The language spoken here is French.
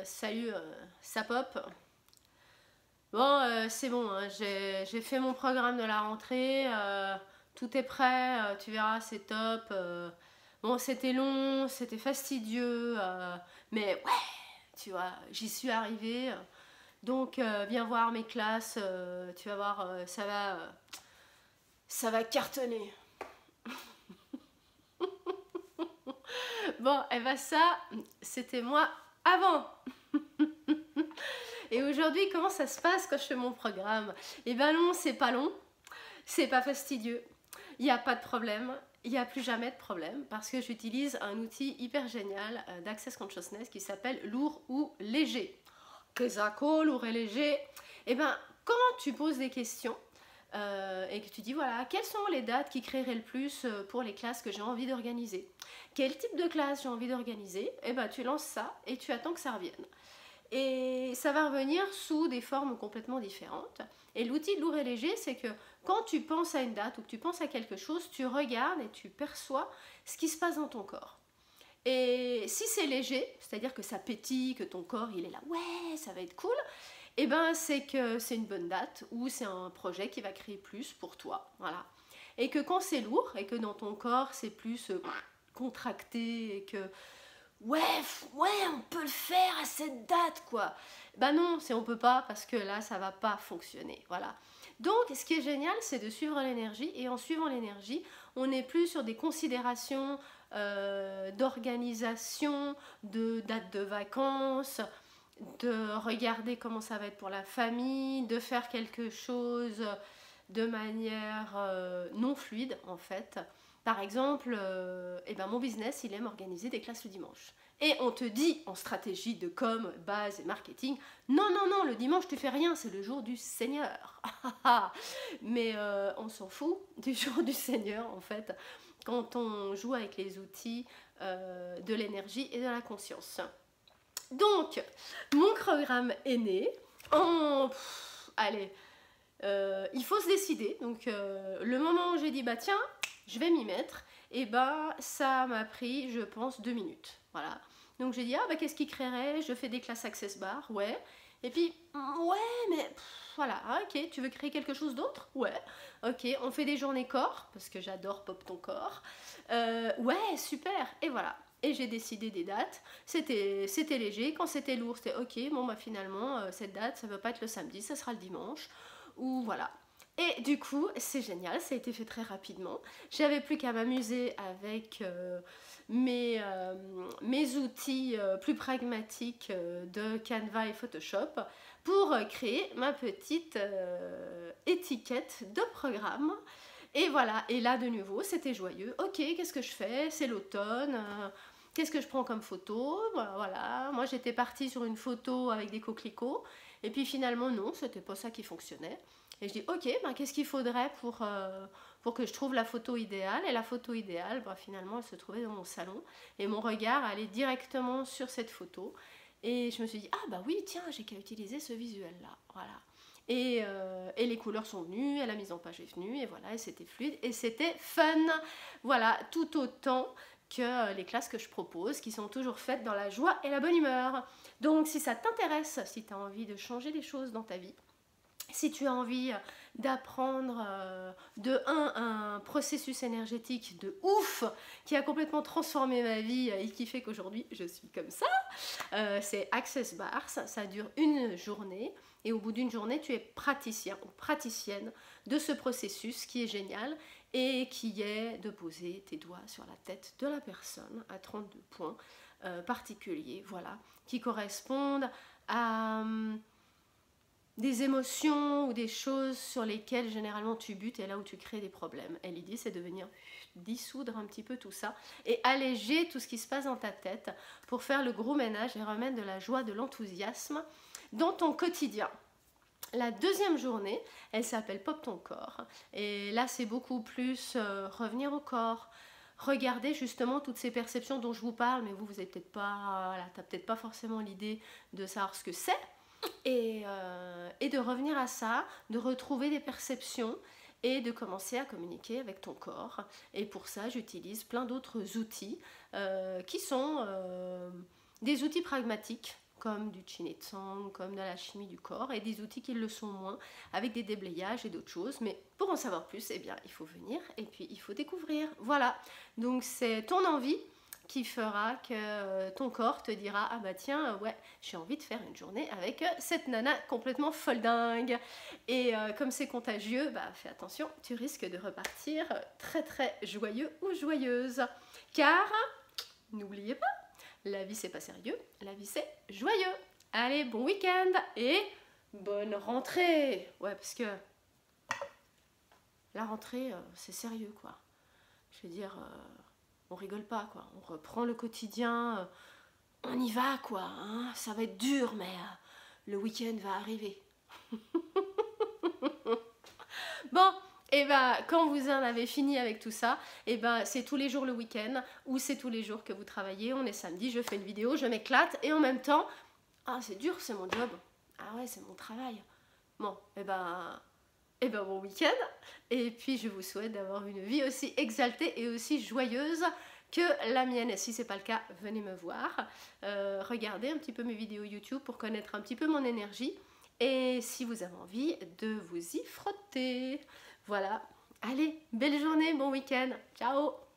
Salut, ça pop. Bon, c'est bon, hein, j'ai fait mon programme de la rentrée, tout est prêt, tu verras, c'est top. Bon, c'était long, c'était fastidieux, mais ouais, tu vois, j'y suis arrivée. Donc, viens voir mes classes, tu vas voir, ça va cartonner. Bon, et ben ça, c'était moi avant. Et aujourd'hui, comment ça se passe quand je fais mon programme? Eh ben non, c'est pas long, c'est pas fastidieux, il n'y a pas de problème, il n'y a plus jamais de problème parce que j'utilise un outil hyper génial d'Access Consciousness qui s'appelle lourd ou léger. Qu'est-ce que lourd et léger? Eh ben, quand tu poses des questions et que tu dis voilà, quelles sont les dates qui créeraient le plus pour les classes que j'ai envie d'organiser? Quel type de classe j'ai envie d'organiser? Eh ben, tu lances ça et tu attends que ça revienne. Et ça va revenir sous des formes complètement différentes. Et l'outil lourd et léger, c'est que quand tu penses à une date ou que tu penses à quelque chose, tu regardes et tu perçois ce qui se passe dans ton corps. Et si c'est léger, c'est-à-dire que ça pétille, que ton corps il est là, ouais, ça va être cool, et ben c'est que c'est une bonne date ou c'est un projet qui va créer plus pour toi, voilà. Et que quand c'est lourd et que dans ton corps c'est plus contracté et que ouais, on peut le faire à cette date, quoi. Bah non, on peut pas parce que là, ça va pas fonctionner, voilà. Donc, ce qui est génial, c'est de suivre l'énergie et en suivant l'énergie, on n'est plus sur des considérations d'organisation, de date de vacances, de regarder comment ça va être pour la famille, de faire quelque chose de manière non fluide, en fait. Par exemple, eh ben mon business, il aime organiser des classes le dimanche. Et on te dit en stratégie de com, base et marketing, non, non, non, le dimanche tu fais rien, c'est le jour du Seigneur. Mais on s'en fout du jour du Seigneur en fait, quand on joue avec les outils de l'énergie et de la conscience. Donc, mon programme est né en... allez, il faut se décider. Donc, le moment où j'ai dit, bah tiens, je vais m'y mettre, et bah ça m'a pris, je pense, 2 minutes. Voilà. Donc j'ai dit, ah bah qu'est-ce qui créerait? Je fais des classes Access Bar, ouais. Et puis, ouais, mais voilà, ok, tu veux créer quelque chose d'autre? Ouais, ok, on fait des journées corps, parce que j'adore Pop ton corps. Ouais, super, et voilà. Et j'ai décidé des dates, c'était léger, quand c'était lourd, c'était ok, bon bah finalement, cette date, ça ne va pas être le samedi, ça sera le dimanche, ou voilà. Et du coup, c'est génial, ça a été fait très rapidement. J'avais plus qu'à m'amuser avec mes outils plus pragmatiques de Canva et Photoshop pour créer ma petite étiquette de programme. Et voilà, et là de nouveau, c'était joyeux. Ok, qu'est-ce que je fais? C'est l'automne. Qu'est-ce que je prends comme photo? Voilà, moi j'étais partie sur une photo avec des coquelicots. Et puis finalement, non, c'était pas ça qui fonctionnait. Et je dis, ok, ben, qu'est-ce qu'il faudrait pour que je trouve la photo idéale? Et la photo idéale, ben, finalement, elle se trouvait dans mon salon. Et mon regard allait directement sur cette photo. Et je me suis dit, ah bah oui, tiens, j'ai qu'à utiliser ce visuel-là. Voilà. Et les couleurs sont venues, et la mise en page est venue, et voilà, et c'était fluide, et c'était fun. Voilà, tout autant que les classes que je propose, qui sont toujours faites dans la joie et la bonne humeur. Donc si ça t'intéresse, si tu as envie de changer les choses dans ta vie, si tu as envie d'apprendre un processus énergétique de ouf qui a complètement transformé ma vie et qui fait qu'aujourd'hui je suis comme ça, c'est Access Bars, ça dure une journée et au bout d'une journée tu es praticien ou praticienne de ce processus qui est génial et qui est de poser tes doigts sur la tête de la personne à 32 points particuliers, voilà, qui correspondent à des émotions ou des choses sur lesquelles généralement tu butes et là où tu crées des problèmes. Et l'idée c'est de venir dissoudre un petit peu tout ça et alléger tout ce qui se passe dans ta tête pour faire le gros ménage et remettre de la joie, de l'enthousiasme dans ton quotidien. La deuxième journée, elle s'appelle Pop ton corps. Et là c'est beaucoup plus revenir au corps, regarder justement toutes ces perceptions dont je vous parle, mais vous n'avez peut-être pas, voilà, t'as peut-être pas forcément l'idée de savoir ce que c'est. Et de revenir à ça, de retrouver des perceptions et de commencer à communiquer avec ton corps. Et pour ça, j'utilise plein d'autres outils qui sont des outils pragmatiques comme du Chinetsang, comme de la chimie du corps, et des outils qui le sont moins, avec des déblayages et d'autres choses. Mais pour en savoir plus, eh bien, il faut venir et puis il faut découvrir. Voilà, donc c'est ton envie qui fera que ton corps te dira « Ah bah tiens, ouais, j'ai envie de faire une journée avec cette nana complètement folle dingue !» Et comme c'est contagieux, bah fais attention, tu risques de repartir très très joyeux ou joyeuse. Car, n'oubliez pas, la vie c'est pas sérieux, la vie c'est joyeux. Allez, bon week-end et bonne rentrée. Ouais, parce que la rentrée, c'est sérieux quoi. Je veux dire... on rigole pas quoi, on reprend le quotidien, on y va quoi, hein, ça va être dur mais le week-end va arriver. Bon, et ben quand vous en avez fini avec tout ça, et ben c'est tous les jours le week-end ou c'est tous les jours que vous travaillez, on est samedi, je fais une vidéo, je m'éclate et en même temps, ah c'est dur, c'est mon job, ah ouais c'est mon travail. Bon, et ben bon week-end, et puis je vous souhaite d'avoir une vie aussi exaltée et aussi joyeuse que la mienne. Et si c'est pas le cas, venez me voir, regardez un petit peu mes vidéos YouTube pour connaître un petit peu mon énergie, et si vous avez envie de vous y frotter. Voilà, allez, belle journée, bon week-end, ciao.